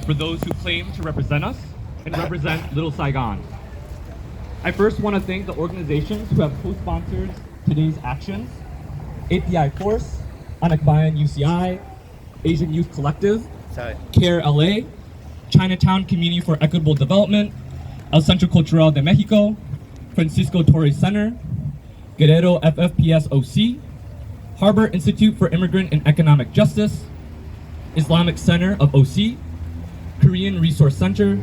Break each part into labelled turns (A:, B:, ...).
A: for those who claim to represent us and represent Little Saigon. I first want to thank the organizations who have co-sponsored today's actions: API Force, Anakbayan UCI, Asian Youth Collective, CARE LA, Chinatown Community for Equitable Development, El Centro Cultural de Mexico, Francisco Torres Center, Guerrero FFPS OC, Harbor Institute for Immigrant and Economic Justice, Islamic Center of OC, Korean Resource Center,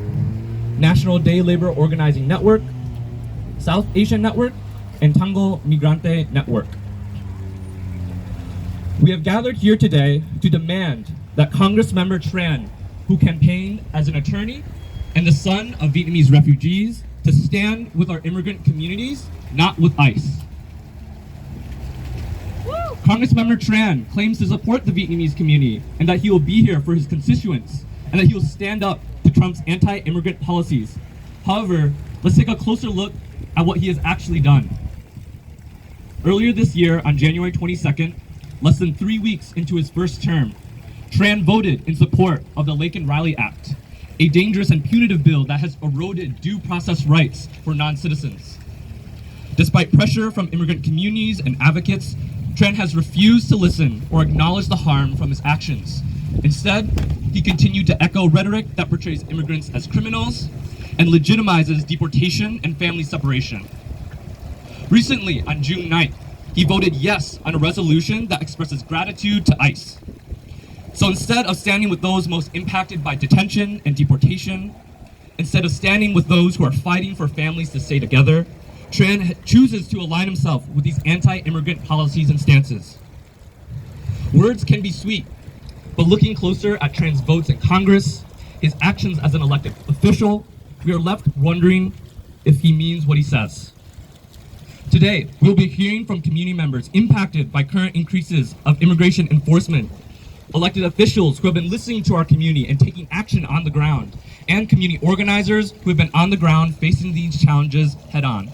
A: National Day Labor Organizing Network, South Asian Network, and Tango Migrante Network. We have gathered here today to demand that Congressmember Tran, who campaigned as an attorney and the son of Vietnamese refugees, to stand with our immigrant communities, not with ICE. Congressmember Tran claims to support the Vietnamese community and that he will be here for his constituents and that he will stand up to Trump's anti-immigrant policies. However, let's take a closer look at what he has actually done. Earlier this year, on January 22nd, less than 3 weeks into his first term, Tran voted in support of the Lake and Riley Act, a dangerous and punitive bill that has eroded due process rights for non-citizens. Despite pressure from immigrant communities and advocates, Tran has refused to listen or acknowledge the harm from his actions. Instead, he continued to echo rhetoric that portrays immigrants as criminals and legitimizes deportation and family separation. Recently, on June 9th, he voted yes on a resolution that expresses gratitude to ICE. So instead of standing with those most impacted by detention and deportation, instead of standing with those who are fighting for families to stay together, Tran chooses to align himself with these anti-immigrant policies and stances. Words can be sweet, but looking closer at Tran's votes in Congress, his actions as an elected official, we are left wondering if he means what he says. Today, we'll be hearing from community members impacted by current increases of immigration enforcement, elected officials who have been listening to our community and taking action on the ground, and community organizers who have been on the ground facing these challenges head on.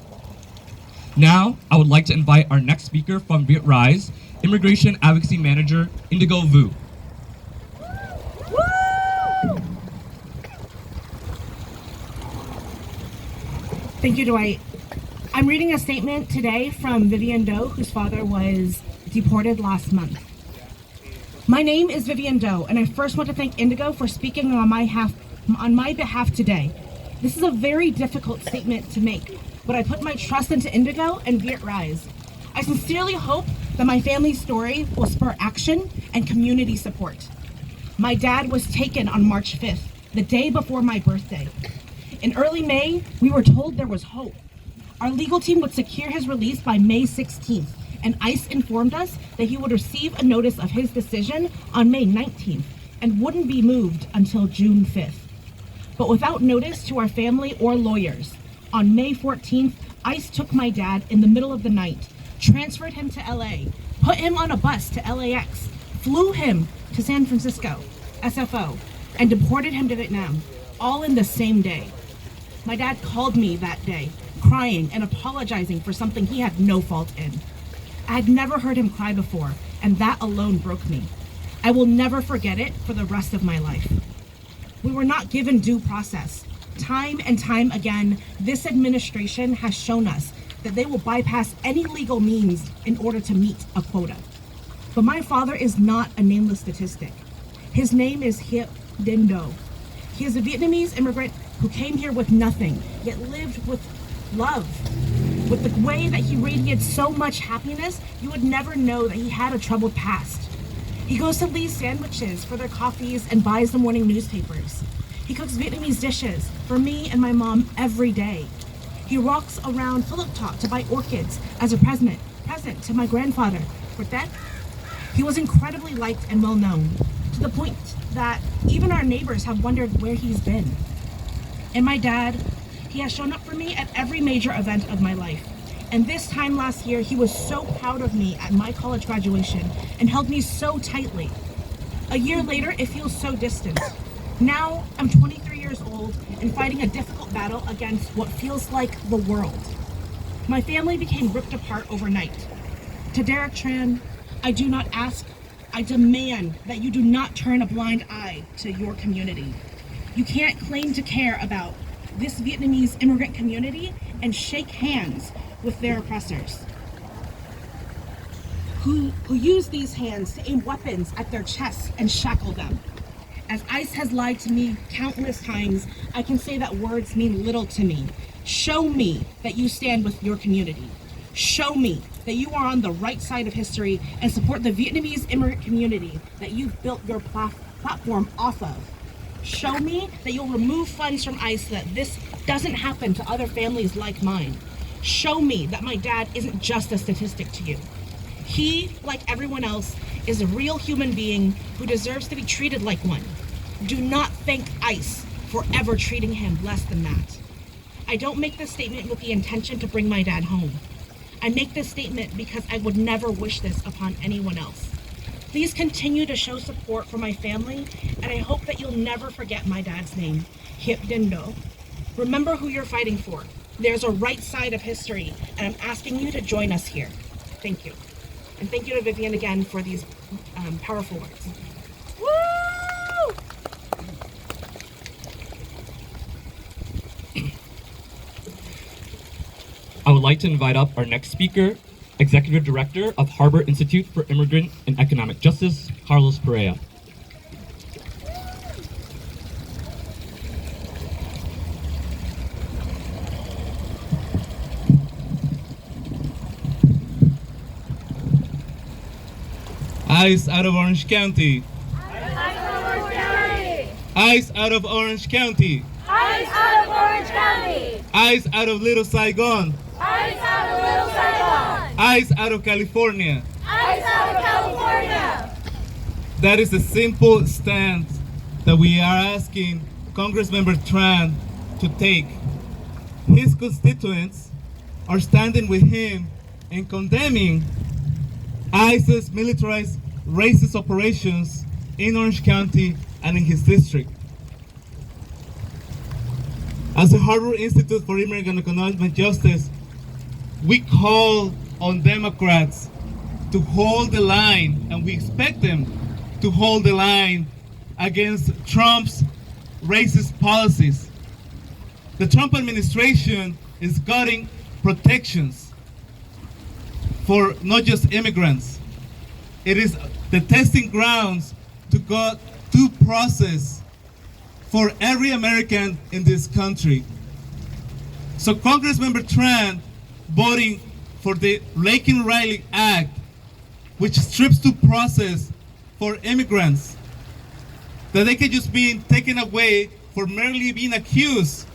A: Now, I would like to invite our next speaker from Vietrise, Immigration Advocacy Manager, Indigo Vu.
B: Thank you, Dwight. I'm reading a statement today from Vivian Doe, whose father was deported last month. My name is Vivian Doe, and I first want to thank Indigo for speaking on my behalf today. This is a very difficult statement to make, but I put my trust into Indigo and Vietrise. I sincerely hope that my family's story will spur action and community support. My dad was taken on March 5th, the day before my birthday. In early May, we were told there was hope. Our legal team would secure his release by May 16th, and ICE informed us that he would receive a notice of his decision on May 19th and wouldn't be moved until June 5th. But without notice to our family or lawyers, on May 14th, ICE took my dad in the middle of the night, transferred him to LA, put him on a bus to LAX, flew him to San Francisco, SFO, and deported him to Vietnam, all in the same day. My dad called me that day, crying and apologizing for something he had no fault in. I had never heard him cry before, and that alone broke me. I will never forget it for the rest of my life. We were not given due process. Time and time again, this administration has shown us that they will bypass any legal means in order to meet a quota. But my father is not a nameless statistic. His name is Hiep Dinh Do. He is a Vietnamese immigrant who came here with nothing, yet lived with love. With the way that he radiated so much happiness, you would never know that he had a troubled past. He goes to Lee's sandwiches for their coffees and buys the morning newspapers. He cooks Vietnamese dishes for me and my mom every day. He walks around Phillip Top to buy orchids as a present to my grandfather. For that, he was incredibly liked and well known, to the point that even our neighbors have wondered where he's been. And my dad, he has shown up for me at every major event of my life. And this time last year, he was so proud of me at my college graduation and held me so tightly. A year later, it feels so distant. Now, I'm 23 years old and fighting a difficult battle against what feels like the world. My family became ripped apart overnight. To Derek Tran, I do not ask, I demand that you do not turn a blind eye to your community. You can't claim to care about this Vietnamese immigrant community and shake hands with their oppressors, who use these hands to aim weapons at their chests and shackle them. As ICE has lied to me countless times, I can say that words mean little to me. Show me that you stand with your community. Show me that you are on the right side of history and support the Vietnamese immigrant community that you've built your platform off of. Show me that you'll remove funds from ICE so that this doesn't happen to other families like mine. Show me that my dad isn't just a statistic to you. He, like everyone else, is a real human being who deserves to be treated like one. Do not thank ICE for ever treating him less than that. I don't make this statement with the intention to bring my dad home. I make this statement because I would never wish this upon anyone else. Please continue to show support for my family, and I hope that you'll never forget my dad's name, Giup Do. Remember who you're fighting for. There's a right side of history, and I'm asking you to join us here. Thank you. And thank you to Vivian again for these powerful words. Woo!
A: I would like to invite up our next speaker, Executive Director of Harbor Institute for Immigrant and Economic Justice, Carlos Perea.
C: ICE out of Orange County.
D: ICE out of Orange County.
C: ICE out of Orange County.
D: ICE out of Orange County.
C: ICE out of Little Saigon.
D: ICE out of Little Saigon.
C: ICE out of California.
D: ICE out of California.
C: That is the simple stance that we are asking Congressmember Tran to take. His constituents are standing with him and condemning ICE's militarized racist operations in Orange County and in his district. As the Harbor Institute for Immigrant and Economic Justice, we call on Democrats to hold the line, and we expect them to hold the line against Trump's racist policies. The Trump administration is gutting protections for not just immigrants. It is the testing grounds to gut due process for every American in this country. So Congressmember Tran voting for the Laken-Riley Act, which strips due process for immigrants, that they can just be taken away for merely being accused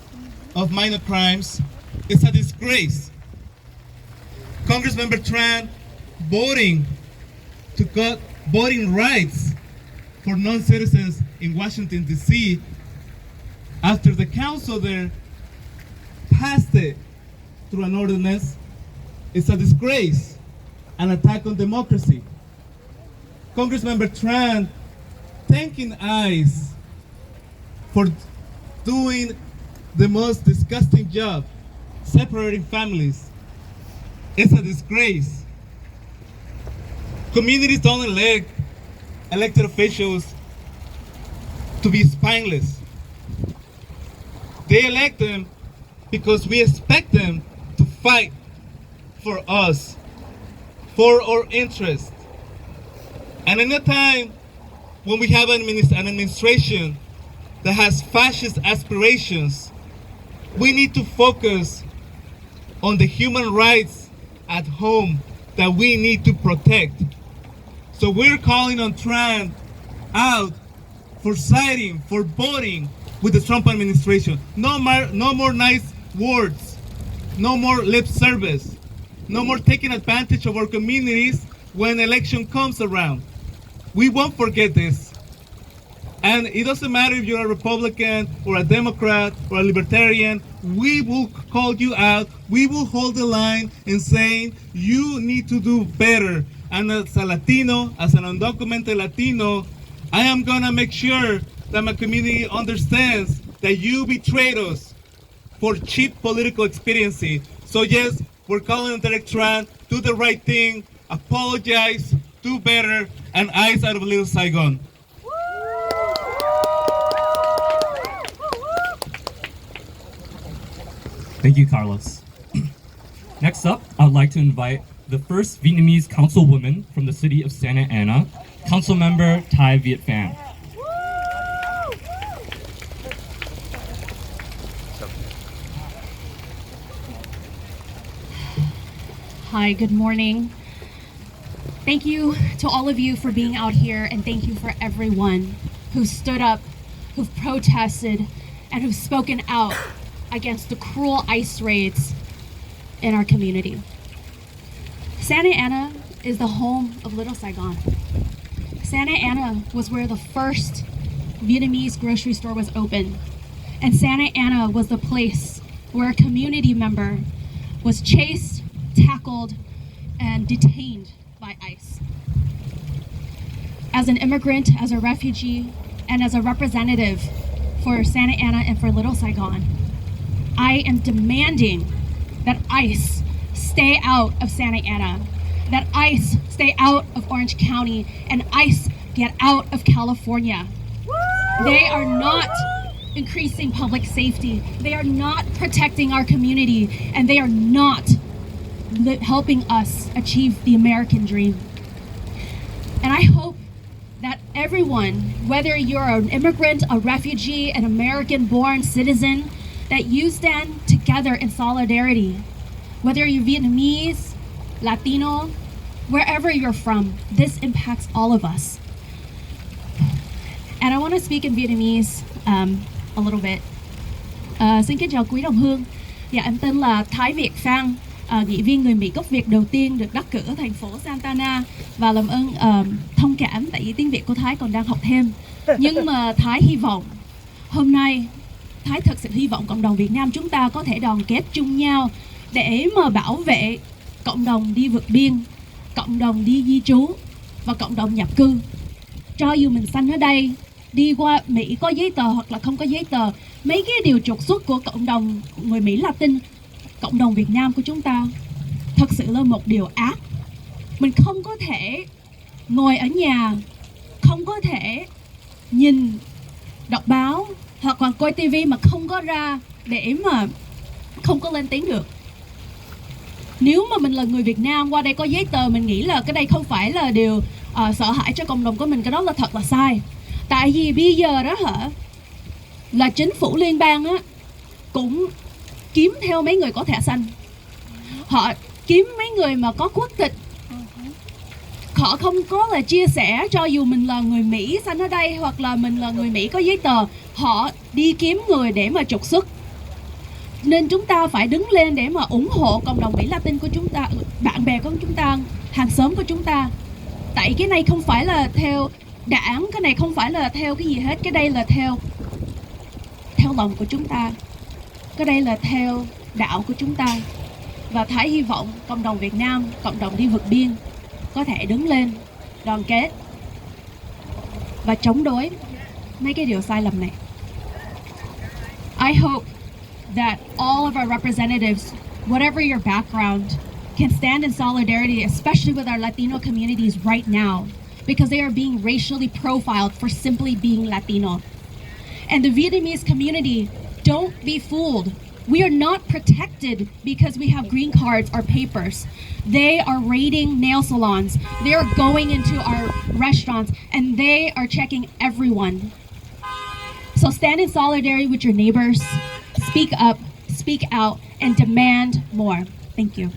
C: of minor crimes, is a disgrace. Congressmember Tran voting to cut voting rights for non-citizens in Washington, D.C. after the council there passed it through an ordinance is a disgrace, an attack on democracy. Congressmember Tran thanking ICE for doing the most disgusting job, separating families. It's a disgrace. Communities don't elect elected officials to be spineless. They elect them because we expect them to fight for us, for our interests. And in a time when we have an administration that has fascist aspirations, we need to focus on the human rights at home that we need to protect. So we're calling on Tran out for siding, for voting with the Trump administration. No more nice words, no more lip service, no more taking advantage of our communities when election comes around. We won't forget this. And it doesn't matter if you're a Republican or a Democrat or a Libertarian, we will call you out. We will hold the line in saying you need to do better. And as a Latino, as an undocumented Latino, I am gonna make sure that my community understands that you betrayed us for cheap political expediency. So yes, we're calling on Derek Tran, do the right thing, apologize, do better, and ICE out of Little Saigon.
A: Thank you, Carlos. Next up, I would like to invite the first Vietnamese councilwoman from the city of Santa Ana, Councilmember Thai Viet Pham.
E: Hi, good morning. Thank you to all of you for being out here, and thank you for everyone who stood up, who've protested, and who've spoken out against the cruel ICE raids in our community. Santa Ana is the home of Little Saigon. Santa Ana was where the first Vietnamese grocery store was opened, and Santa Ana was the place where a community member was chased, tackled, and detained by ICE. As an immigrant, as a refugee, and as a representative for Santa Ana and for Little Saigon, I am demanding that ICE stay out of Santa Ana, that ICE stay out of Orange County, and ICE get out of California. They are not increasing public safety. They are not protecting our community, and they are not helping us achieve the American dream. And I hope that everyone, whether you're an immigrant, a refugee, an American-born citizen, that you stand together in solidarity. Whether you're Vietnamese, Latino, wherever you're from, this impacts all of us. And I want to speak in Vietnamese a little bit. Xin kính chào quý đồng hương. Dạ, em tên là Thái Việt Phan, nghị viên người Mỹ gốc Việt đầu tiên được đắc cử ở thành phố Santa Ana, và làm ơn thông cảm tại vì tiếng Việt của Thái còn đang học thêm. Nhưng mà Thái hy vọng hôm nay, Thái thật sự hy vọng cộng đồng Việt Nam chúng ta có thể đoàn kết chung nhau để mà bảo vệ cộng đồng đi vượt biên, cộng đồng đi di trú và cộng đồng nhập cư. Cho dù mình sanh ở đây, đi qua Mỹ có giấy tờ hoặc là không có giấy tờ, mấy cái điều trục xuất của cộng đồng người Mỹ Latin, cộng đồng Việt Nam của chúng ta thật sự là một điều ác. Mình không có thể ngồi ở nhà, không có thể nhìn, đọc báo hoặc là coi tivi mà không có ra để mà không có lên tiếng được. Nếu mà mình là người Việt Nam qua đây có giấy tờ, mình nghĩ là cái đây không phải là điều sợ hãi cho cộng đồng của mình, cái đó là thật là sai. Tại vì bây giờ đó là chính phủ liên bang cũng kiếm theo mấy người có thẻ xanh, họ kiếm mấy người mà có quốc tịch. Họ không có là chia sẻ cho dù mình là người Mỹ sanh ở đây hoặc là mình là người Mỹ có giấy tờ, họ đi kiếm người để mà trục xuất. Nên chúng ta phải đứng lên để mà ủng hộ cộng đồng Mỹ Latin của chúng ta, bạn bè của chúng ta, hàng xóm của chúng ta. Tại cái này không phải là theo đảng, cái này không phải là theo cái gì hết, cái đây là theo lòng của chúng ta, cái đây là theo đạo của chúng ta. Và Thái hy vọng cộng đồng Việt Nam, cộng đồng đi vượt biên có thể đứng lên, đoàn kết và chống đối mấy cái điều sai lầm này. I hope that all of our representatives, whatever your background, can stand in solidarity, especially with our Latino communities right now, because they are being racially profiled for simply being Latino. And the Vietnamese community, don't be fooled. We are not protected because we have green cards or papers. They are raiding nail salons. They are going into our restaurants and they are checking everyone. So stand in solidarity with your neighbors, speak up, speak out, and demand more. Thank you.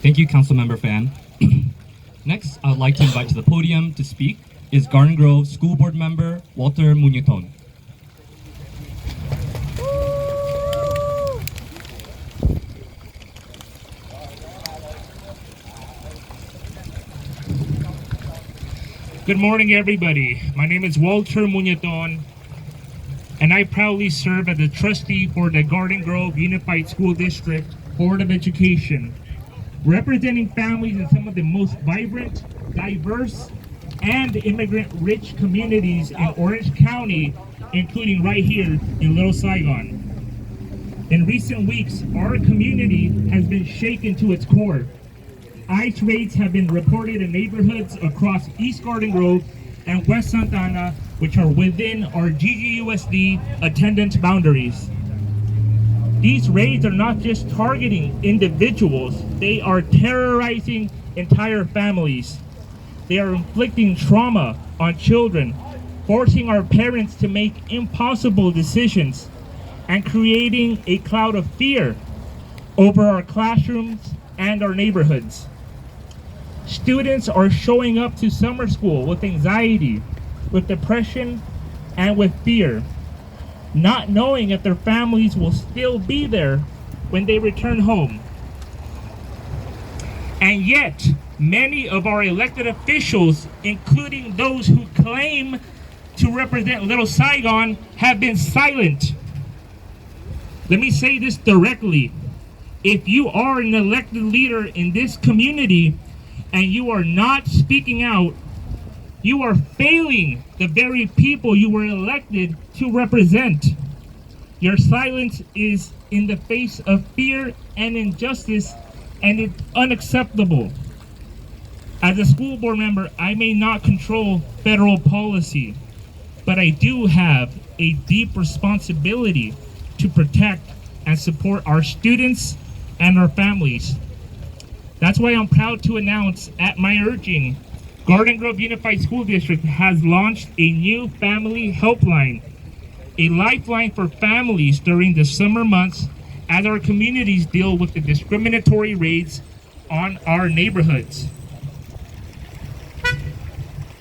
A: Thank you, Councilmember Phan. Next, I would like to invite to the podium to speak is Garden Grove School Board Member Walter Muñeton.
F: Good morning, everybody. My name is Walter Muñeton, and I proudly serve as the trustee for the Garden Grove Unified School District Board of Education, representing families in some of the most vibrant, diverse, and immigrant-rich communities in Orange County, including right here in Little Saigon. In recent weeks, our community has been shaken to its core. ICE raids have been reported in neighborhoods across East Garden Grove, and West Santa Ana, which are within our GGUSD attendance boundaries. These raids are not just targeting individuals, they are terrorizing entire families. They are inflicting trauma on children, forcing our parents to make impossible decisions, and creating a cloud of fear over our classrooms and our neighborhoods. Students are showing up to summer school with anxiety, with depression, and with fear, not knowing if their families will still be there when they return home. And yet, many of our elected officials, including those who claim to represent Little Saigon, have been silent. Let me say this directly. If you are an elected leader in this community and you are not speaking out, you are failing the very people you were elected to represent. Your silence is in the face of fear and injustice, and it's unacceptable. As a school board member, I may not control federal policy, but I do have a deep responsibility to protect and support our students and our families. That's why I'm proud to announce, at my urging, Garden Grove Unified School District has launched a new family helpline, a lifeline for families during the summer months as our communities deal with the discriminatory raids on our neighborhoods.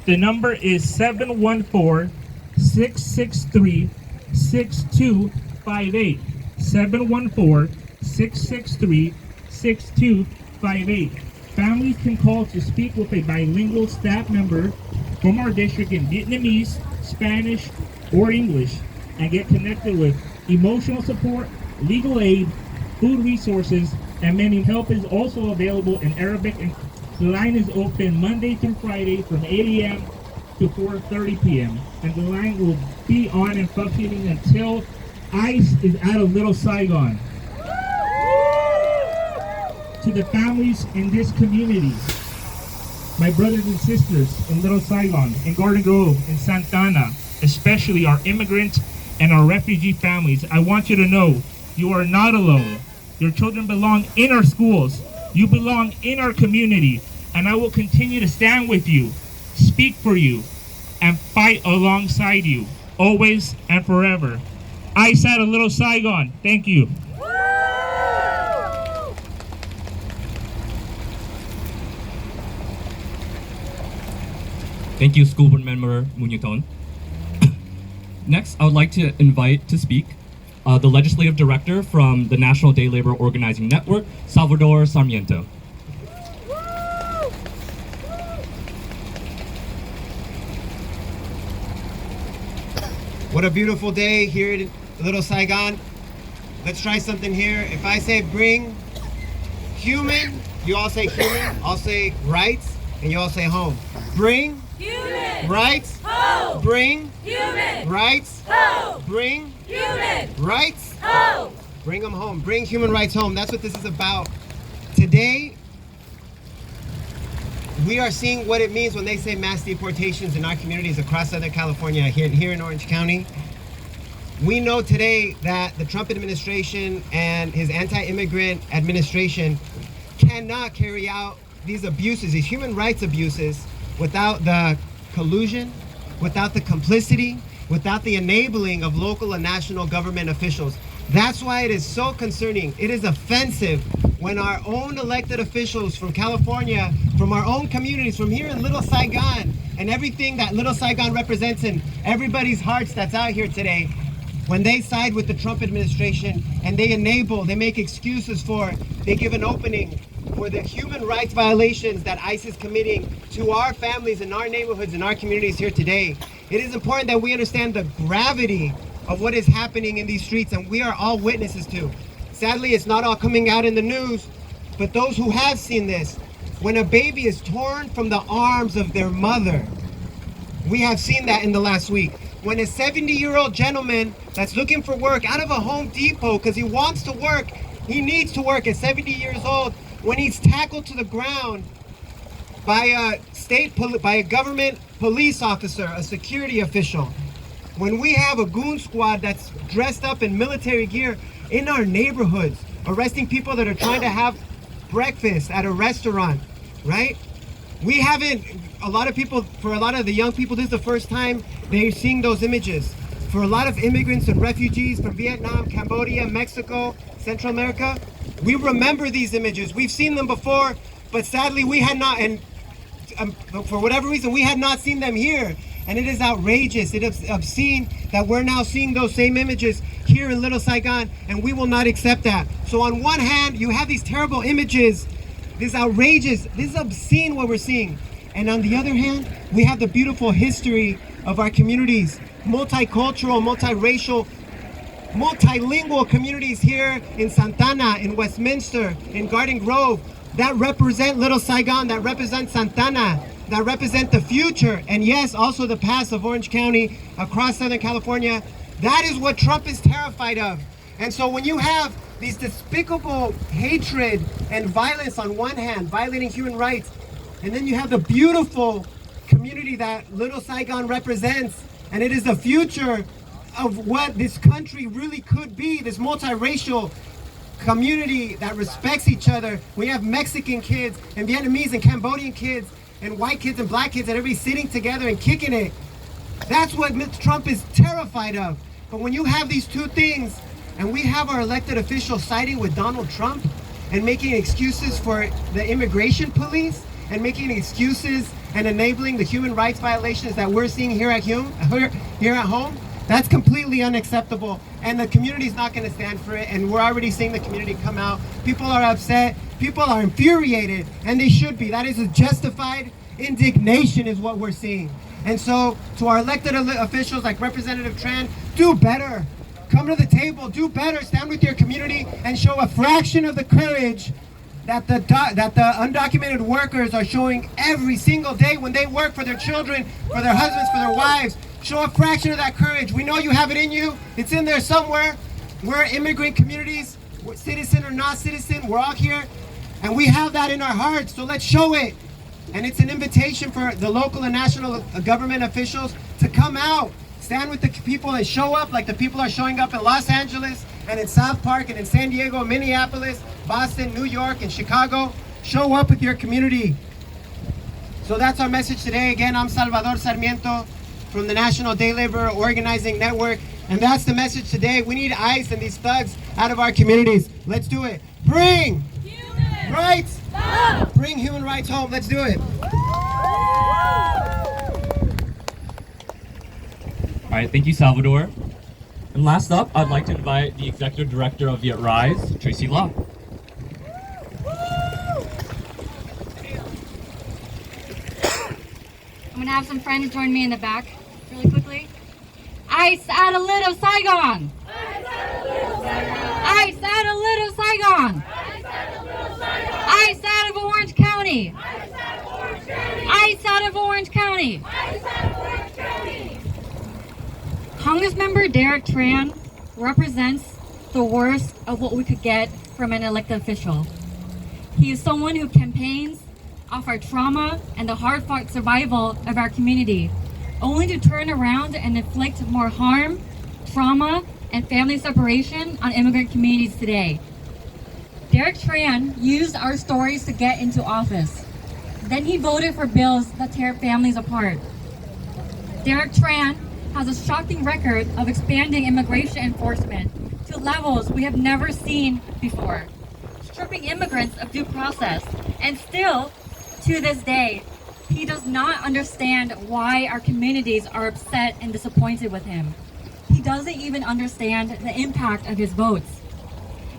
F: The number is 714-663-6258. 714-663-6258. Families can call to speak with a bilingual staff member from our district in Vietnamese, Spanish, or English and get connected with emotional support, legal aid, food resources, and mental help is also available in Arabic. And the line is open Monday through Friday from 8 a.m. to 4:30 p.m. And the line will be on and functioning until ICE is out of Little Saigon. To the families in this community, my brothers and sisters in Little Saigon, in Garden Grove, in Santa Ana, especially our immigrant and our refugee families, I want you to know you are not alone. Your children belong in our schools. You belong in our community, and I will continue to stand with you, speak for you, and fight alongside you, always and forever. ICE out of Little Saigon. Thank you.
A: Thank you, School Board Member Munyaton. Next, I would like to invite to speak the Legislative Director from the National Day Labor Organizing Network, Salvador Sarmiento.
G: What a beautiful day here in Little Saigon. Let's try something here. If I say bring human, you all say human, I'll say rights, and you all say home. Bring
D: Human.
G: rights,
D: Home.
G: bring
D: Human.
G: rights,
D: Home.
G: bring
D: Human.
G: rights,
D: Home.
G: bring them home. Bring human rights home. That's what this is about. Today, we are seeing what it means when they say mass deportations in our communities across Southern California, here in Orange County. We know today that the Trump administration and his anti-immigrant administration cannot carry out these abuses, these human rights abuses, without the collusion, without the complicity, without the enabling of local and national government officials. That's why it is so concerning. It is offensive when our own elected officials from California, from our own communities, from here in Little Saigon, and everything that Little Saigon represents in everybody's hearts that's out here today, when they side with the Trump administration and they make excuses they give an opening for the human rights violations that ICE is committing to our families in our neighborhoods and our communities here today. It is important that we understand the gravity of what is happening in these streets, and we are all witnesses to. Sadly, it's not all coming out in the news, but those who have seen this, when a baby is torn from the arms of their mother, we have seen that in the last week. When a 70-year-old gentleman that's looking for work out of a Home Depot because he wants to work, he needs to work at 70 years old, when he's tackled to the ground by a by a government police officer, a security official, when we have a goon squad that's dressed up in military gear in our neighborhoods, arresting people that are trying to have breakfast at a restaurant, right? We haven't, a lot of people, for a lot of the young people, this is the first time they're seeing those images. For a lot of immigrants and refugees from Vietnam, Cambodia, Mexico, Central America, we remember these images. We've seen them before, but sadly we had not, and for whatever reason, we had not seen them here. And it is outrageous, it is obscene that we're now seeing those same images here in Little Saigon, and we will not accept that. So on one hand, you have these terrible images, this is outrageous, this is obscene what we're seeing. And on the other hand, we have the beautiful history of our communities, multicultural, multiracial, multilingual communities here in Santana, in Westminster, in Garden Grove, that represent Little Saigon, that represent Santana, that represent the future, and yes, also the past of Orange County, across Southern California. That is what Trump is terrified of. And so when you have these despicable hatred and violence on one hand, violating human rights, and then you have the beautiful community that Little Saigon represents, and it is the future of what this country really could be, this multiracial community that respects each other. We have Mexican kids and Vietnamese and Cambodian kids and white kids and black kids and everybody sitting together and kicking it. That's what Mr. Trump is terrified of. But when you have these two things, and we have our elected officials siding with Donald Trump and making excuses for the immigration police and making excuses and enabling the human rights violations that we're seeing here at home, that's completely unacceptable. And the community's not going to stand for it. And we're already seeing the community come out. People are upset. People are infuriated. And they should be. That is a justified indignation is what we're seeing. And so to our elected officials like Representative Tran, do better. Come to the table, do better, stand with your community and show a fraction of the courage that the undocumented workers are showing every single day when they work for their children, for their husbands, for their wives. Show a fraction of that courage. We know you have it in you. It's in there somewhere. We're immigrant communities, citizen or not citizen, we're all here. And we have that in our hearts, so let's show it. And it's an invitation for the local and national government officials to come out, stand with the people and show up like the people are showing up in Los Angeles and in South Park and in San Diego, Minneapolis, Boston, New York, and Chicago. Show up with your community. So that's our message today. Again, I'm Salvador Sarmiento from the National Day Labor Organizing Network. And that's the message today. We need ICE and these thugs out of our communities. Let's do it. Bring human rights home. Bring human rights home. Let's do it.
A: All right, thank you, Salvador. And last up, I'd like to invite the Executive Director of Vietrise, Tracy Law.
H: I'm gonna have some friends join me in the back really quickly. Ice out of Little Saigon! Ice out of Little Saigon! Ice out of Little Saigon! Ice out of Orange County! Ice out of Orange County! Congressmember Derek Tran represents the worst of what we could get from an elected official. He is someone who campaigns off our trauma and the hard-fought survival of our community, only to turn around and inflict more harm, trauma, and family separation on immigrant communities today. Derek Tran used our stories to get into office. Then he voted for bills that tear families apart. Derek Tran has a shocking record of expanding immigration enforcement to levels we have never seen before, stripping immigrants of due process, and still, to this day, he does not understand why our communities are upset and disappointed with him. He doesn't even understand the impact of his votes.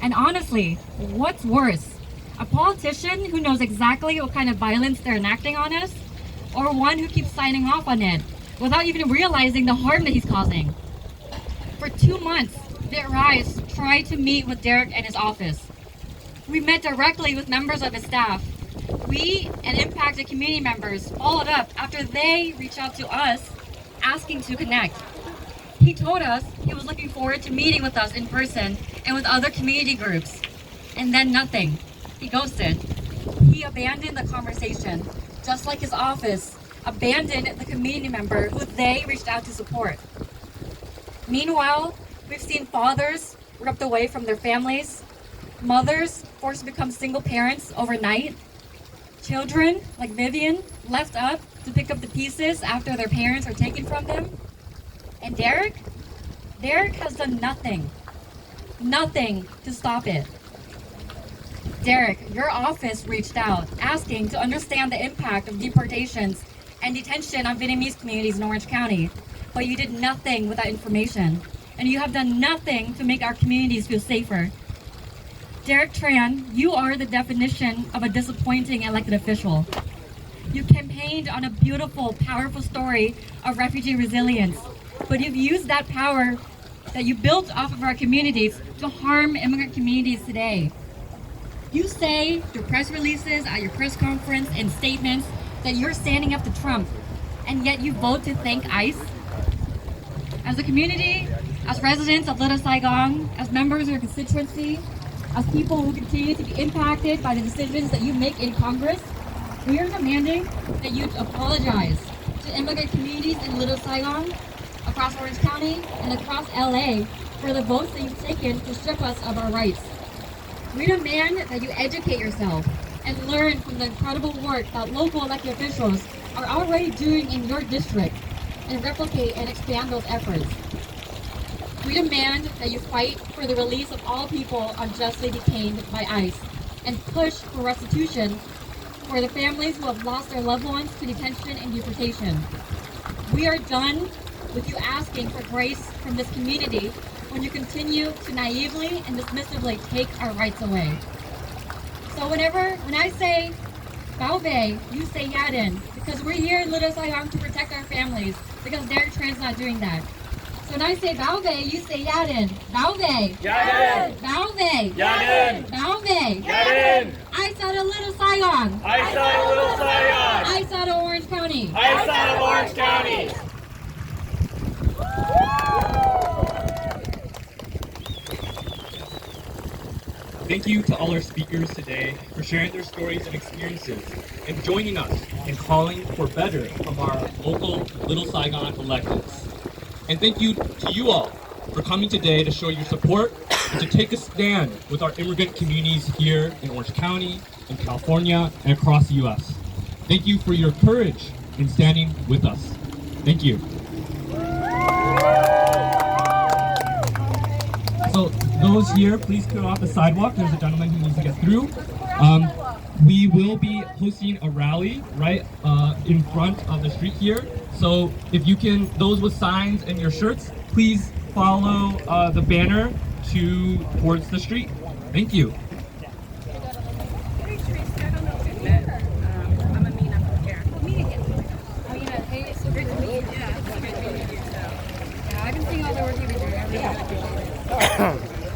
H: And honestly, what's worse? A politician who knows exactly what kind of violence they're enacting on us, or one who keeps signing off on it without even realizing the harm that he's causing? For 2 months, Vietrise tried to meet with Derek and his office. We met directly with members of his staff. We and impacted community members followed up after they reached out to us asking to connect. He told us he was looking forward to meeting with us in person and with other community groups. And then nothing. He ghosted. He abandoned the conversation. just like his office, abandoned the community member who they reached out to support. Meanwhile, we've seen fathers ripped away from their families, mothers forced to become single parents overnight, children like Vivian left up to pick up the pieces after their parents are taken from them. And Derek has done nothing to stop it. Derek, your office reached out asking to understand the impact of deportations and detention on Vietnamese communities in Orange County, but you did nothing with that information, and you have done nothing to make our communities feel safer. Derek Tran, you are the definition of a disappointing elected official. You campaigned on a beautiful, powerful story of refugee resilience, but you've used that power that you built off of our communities to harm immigrant communities today. You say through press releases, at your press conference, and statements that you're standing up to Trump, and yet you vote to thank ICE? As a community, as residents of Little Saigon, as members of your constituency, as people who continue to be impacted by the decisions that you make in Congress, we are demanding that you apologize to immigrant communities in Little Saigon, across Orange County, and across LA for the votes that you've taken to strip us of our rights. We demand that you educate yourself and learn from the incredible work that local elected officials are already doing in your district and replicate and expand those efforts. We demand that you fight for the release of all people unjustly detained by ICE and push for restitution for the families who have lost their loved ones to detention and deportation. We are done with you asking for grace from this community when you continue to naively and dismissively take our rights away. So when I say Bao, you say Yadin, because we're here in Little Saigon to protect our families, because Derek Tran's not doing that. So when I say Bao, you say Yadin. Bao.
D: Yadin.
H: Bao.
D: Yadin.
H: Bao.
D: Yadin.
H: I saw a Little Saigon.
D: I saw Little Saigon.
H: I saw Orange County.
D: I saw Orange County.
A: Thank you to all our speakers today for sharing their stories and experiences and joining us in calling for better from our local Little Saigon electeds. And thank you to you all for coming today to show your support and to take a stand with our immigrant communities here in Orange County, in California, and across the U.S. Thank you for your courage in standing with us. Thank you. So those here, please clear off the sidewalk. There's a gentleman who needs to get through. We will be hosting a rally right in front of the street here. So if you can, those with signs and your shirts, please follow the banner towards the street. Thank you.
H: I've been seeing all the work you've been doing. I really appreciate it.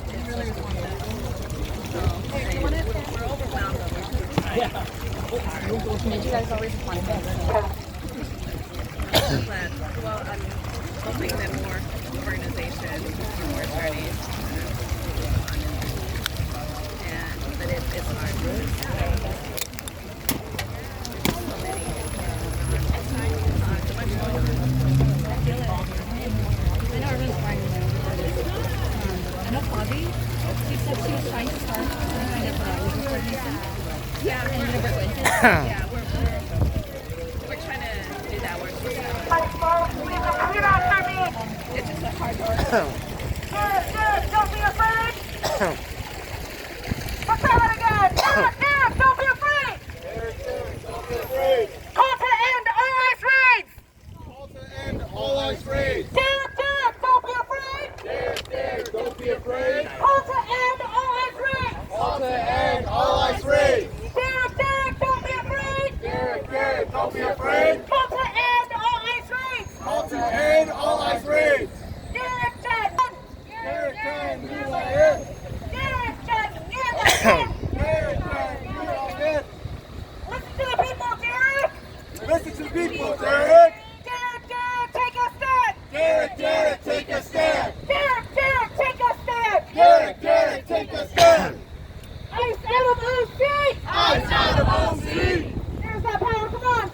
H: It's really responsive. We're overwhelmed. And you guys always respond to
I: I'm glad. Well, I'm hoping that more organizations, more attorneys, but it's hard.
H: I know everyone's trying to know. I know Bobby, she said she was trying to start some kind of organization.
I: Yeah,
H: And never went.
I: yeah, we're trying to do that. We're supposed to it's just a hard work.
B: Don't be afraid. Let's try that again. Derek, don't be afraid.
C: Don't be afraid.
B: Call to end all ICE raids.
C: Call to end all ICE raids.
B: Derek, don't be afraid.
C: Derek, don't be afraid.
B: Call to end all ICE raids.
C: Call to end all ICE raids.
B: Derek, don't be afraid.
C: Derek, don't be afraid.
B: Call to end all ICE raids.
C: Call to end all ICE raids.
B: Derek,
C: Derek, you are it.
B: Derek, you
C: Derek, you are it.
B: Listen to the people, Derek.
C: Listen to people, Derek.
B: Derek, take a stand.
C: Derek, take a stand.
B: Derek, take a stand.
C: Derek, take a stand.
B: ICE out of OC.
C: ICE out of OC.
B: Here's that power. Come on.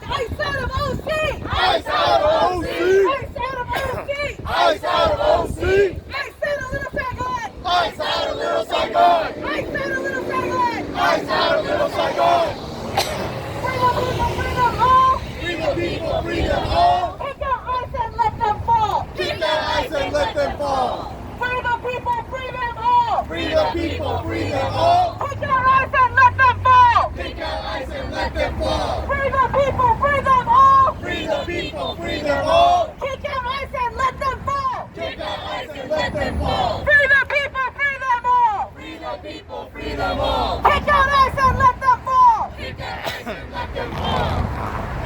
J: free them all.
B: Kick out ICE and let them fall.
J: Kick out ICE and let them fall.
B: Free the people, free them all.
J: Free the people, free them all.
B: Kick out ICE and let them fall.
J: Kick out ICE and let them fall.
B: Free the people, free them all.
J: Free the people, free them all.
B: Kick out ICE and let them fall.
J: Kick out ICE and let them fall.
B: Free the people, free them all.
J: Free the people, free them all.
B: Kick out ICE and let them fall.
J: Kick out ICE and let them fall.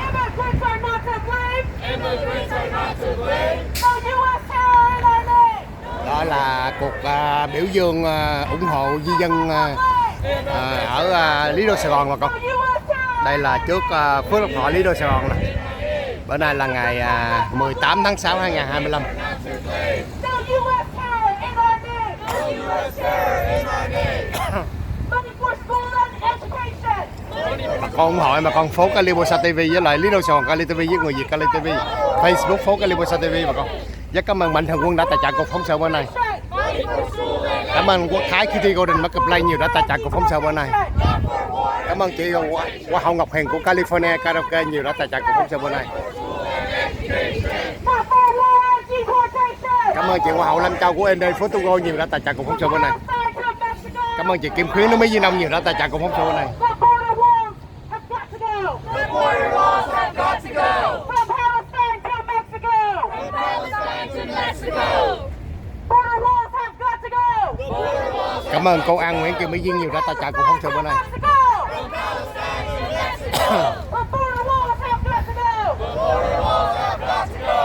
B: Immigrants are not to blame.
J: Immigrants are not to blame.
B: No U.S. terror in our name.
K: Đó là cuộc biểu dương ủng hộ di dân ở Lý Đô Sài Gòn bà con. Đây là trước Phước Lộc Thọ Lý Đô Sài Gòn này. Bữa nay là ngày 18 tháng 6 2025.
B: No U.S. terror in our name. No U.S. terror in our name. Money for school and education.
K: Bà con ủng hộ bà con phố Cali Bolsa TV với lại Lý Đô Sài Gòn Cali TV với người Việt Cali TV, Facebook phố Cali Bolsa TV bà con. Rất cảm ơn Mạnh Thường Quân đã tài trợ cuộc phóng sự bữa nay. Cảm ơn Quốc Thái Kitty Golden Marketplace nhiều đã tài trợ cuộc phóng sự bữa nay. Cảm ơn chị Hoa hậu Ngọc Hiền của California Karaoke nhiều đã tài trợ cuộc phóng sự bữa nay. Cảm ơn chị Hoa hậu Lâm Châu của ND Photogo nhiều đã tài trợ cuộc phóng sự bữa nay. Cảm ơn chị Kim Khuyến nước Mỹ Di Nông nhiều đã tài trợ cuộc phóng sự bữa nay.
J: The border walls have got to go.
B: From Palestine to Mexico.
J: From Palestine to Mexico.
B: Border walls have got to go.
J: The border walls have
K: Cảm ơn cô An Nguyễn Kiều Mỹ Duyên nhiều đã tài trợ cuộc phóng sự bữa nay.
J: from Palestine to Mexico.
B: The border walls have got to go.
J: The border walls have got to go.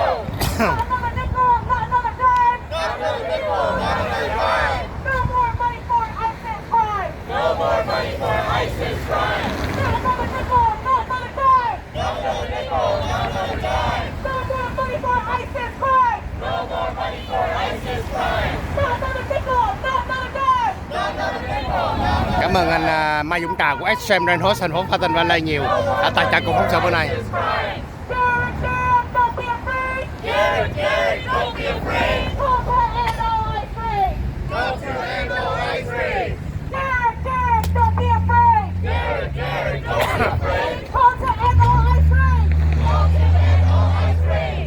B: Not another nickel, not another dime.
J: Not another nickel, not another dime.
B: No more money for ISIS crime.
J: No more money for ISIS crime.
B: Not another nickel, not another dime.
J: Not another nickel, not another dime.
B: No more money for ISIS crime.
J: No more money for ISIS crime.
B: Not another nickel, not another dime.
J: Not another nickel, not another
K: Cảm ơn anh Mai Dũng Trà của Extreme Rain Host thành phố Pha Tinh Valley nhiều đã tài trợ cuộc phóng sự bữa nay.
J: crime.
B: Garrett, Garrett, don't be afraid.
J: Garrett, Garrett, don't be afraid.
B: Tulsa and all I free.
J: Culture and all rights free.
B: Garrett, Garrett, don't be afraid.
J: Garrett, Garrett, don't be afraid.
B: Tulsa and all I free.
J: Culture and all rights free.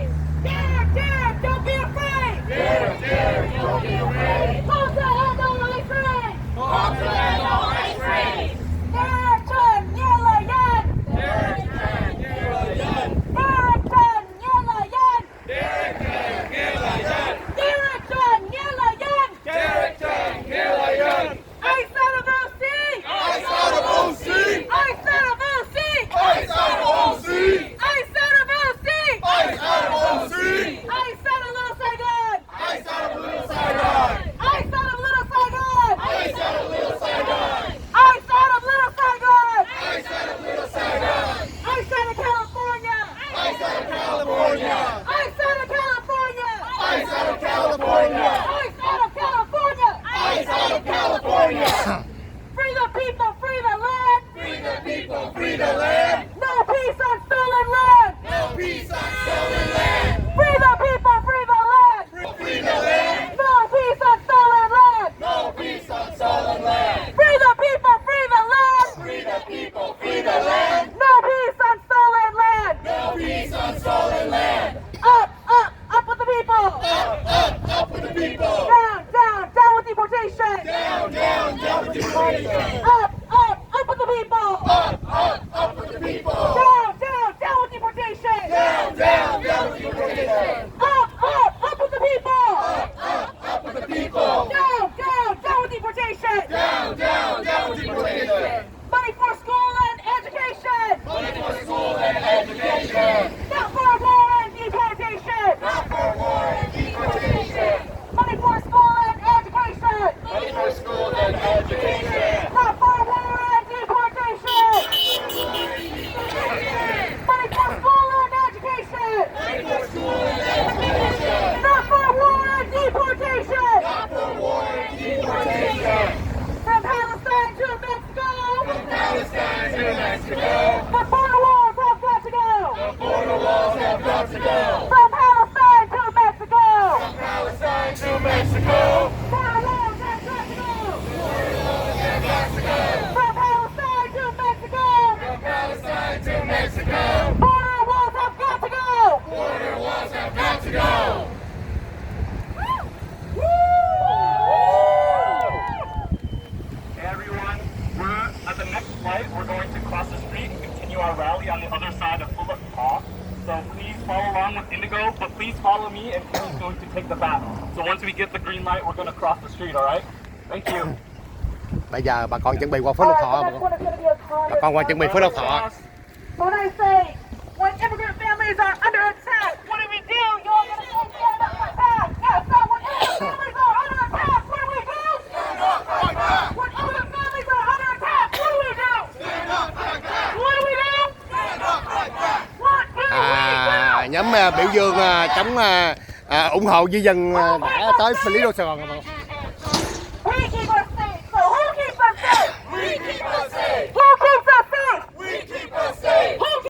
B: Garrett, Garrett, don't be afraid.
J: Garrett, Garrett, don't be afraid.
B: Tulsa and all I free.
J: Culture and all rights free.
B: Garrett, Chen, Yella, Yan.
J: Garrett, Garrett, Garrett, Garrett.
B: Garrett, Chen, Yella, Yan.
J: Garrett, Garrett, Garrett, Garrett.
B: Garrett, Chen, Yella, Yan.
J: Garrett, Garrett, Garrett, Garrett.
B: Ice out of OC.
J: Ice out of OC.
B: Ice out of OC.
J: Ice out of OC.
B: Ice out of OC.
J: Ice out of OC.
B: Ice out of Little Saigon.
J: Ice out of Little Saigon.
B: Ice out of Little Saigon.
J: Ice out of Little Saigon.
B: Ice out of Little Saigon.
J: Ice out of Little Saigon.
B: Ice out of California.
J: Ice out of California.
B: Ice out of California.
J: Ice out of California.
B: Ice out of California.
J: Ice out of California.
B: Free the people, free the land.
J: Free the people, free the land.
B: No peace on stolen land.
J: No peace on stolen land.
B: Free the people, free the land.
J: Free the land.
B: No peace on stolen land.
J: No peace on stolen land.
B: Free the people, free the land.
J: Free the people, free the land.
B: No peace on stolen land.
J: No peace on stolen land.
B: Up, up, up with the people.
J: Up with the people.
B: Down, down, down with deportation.
J: Down, down, down with deportation.
B: Up, up with the people.
J: Up with the people.
B: Down, down, down with deportation.
J: Down, down, down with deportation.
B: Up with the people.
J: Up with the people.
B: Down, down, down with deportation.
J: Down, down, down with deportation.
B: Money for school and education.
J: Money for school and education.
B: Not for war and deportation.
J: Not for war and deportation.
B: Money for school and education.
J: Money for school and education.
B: Not for war and deportation. Money for school and education.
J: Money for school and education.
B: Not for war and deportation.
J: Not for war and deportation.
B: From Palestine to Mexico.
J: From Palestine to Mexico.
B: The border walls have got to go.
J: The border walls have got to go.
B: From Palestine to Mexico.
J: From Palestine to Mexico.
B: Border walls have got to go.
J: Border walls have got to go.
B: From Palestine to Mexico.
J: From Palestine to Mexico.
B: Border walls have got to go.
A: So please follow along with Indigo, but please follow me and Keny's going to take the back. So once we get the green light, we're going to cross the street, alright? Thank you.
K: Bây giờ bà con chuẩn bị qua phố Lộc Thọ. Bà con qua chuẩn bị phố Lộc Thọ.
B: When I say, when immigrant families are under attack, what do we do? You're going to say stand up like that. Yes, so when immigrant families are under attack, what do we do? Stand up like that. When immigrant families are under attack, what do we do? Stand up like that. What do we do? Stand up like that. What do we do?
K: Nhóm biểu dương chống ủng hộ di dân đã tới xử lý đồ Sài Gòn.